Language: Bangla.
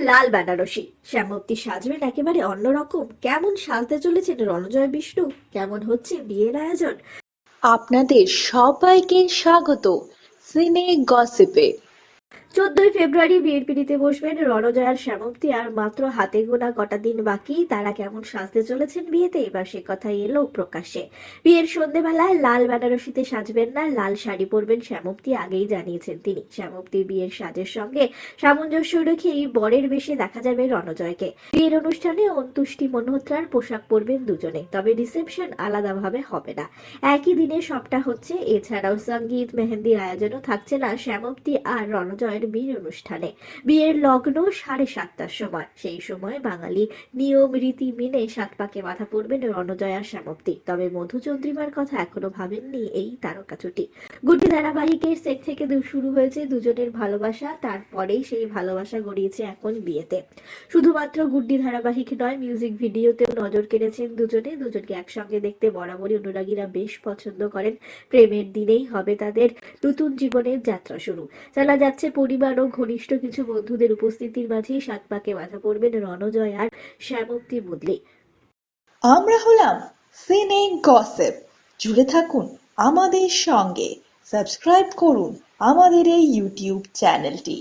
লাল বেনারসি। শ্যামপ্তি সাজবেন একেবারে অন্যরকম। কেমন সাজতে চলেছেন রণজয় বিষ্ণু? কেমন হচ্ছে বিয়ের আয়োজন? আপনাদের সবাইকে স্বাগত সিনে গসিপে। 14ই ফেব্রুয়ারি বিয়ের পিড়িতে বসবেন রণজয় আর শ্যামপ্তি, আর মাত্র হাতে গোনা কটা দিন বাকি। তারা কেমন সাজতে চলেছেন বিয়েতে, এবার সে কথাই এলো প্রকাশ্যে। বিয়ের সন্ধেবেলায় লাল বেনারসিতে সাজবেন না, লাল শাড়ি পরবেন শ্যামপ্তি, আগেই জানিয়েছেন তিনি। শ্যামপ্তির বিয়ের সাজের সঙ্গে সামঞ্জস্য রেখেই বরের বেশে দেখা যাবে রণজয়কে। বিয়ের অনুষ্ঠানে অন্তুষ্টি মল্হোত্রার পোশাক পরবেন দুজনে, তবে রিসেপশন আলাদাভাবে হবে না, একই দিনে সবটা হচ্ছে। এছাড়াও সঙ্গীত মেহেন্দির আয়োজনও থাকছে না শ্যামপ্তি আর রণজয়ের বিয়ের অনুষ্ঠানে। বিয়ের লগ্ন 7:30টার সময়। সেই সময় বাঙালি নিয়ম রীতি মেনে 7 পাকে বাঁধা পড়বেন রণজয় আর শ্যামপ্তি। তবে মধুচন্দ্রিমার কথা এখনো ভাবেননি এই তারকা জুটি। গুড্ডি ধারাবাহিকের সেট থেকে শুরু হয়েছে দুজনের ভালোবাসা, তারপরেই সেই ভালোবাসা গড়িয়েছে এখন বিয়েতে। শুধুমাত্র গুড্ডি ধারাবাহিক নয়, মিউজিক ভিডিওতেও নজর কেড়েছেন দুজনে। দুজনকে একসঙ্গে দেখতে বরাবরই অনুরাগীরা বেশ পছন্দ করেন। প্রেমের দিনেই হবে তাদের নতুন জীবনের যাত্রা শুরু। জানা যাচ্ছে পরিবার ও ঘনিষ্ঠ কিছু বন্ধুদের উপস্থিতির মাঝেই 7 পাকে বাঁধা পড়বেন রণজয় আর শ্যামপ্তি মুদলি। আমরা হলাম সিনে গসিপ। জুড়ে থাকুন আমাদের সঙ্গে, সাবস্ক্রাইব করুন আমাদের এই ইউটিউব চ্যানেলটি।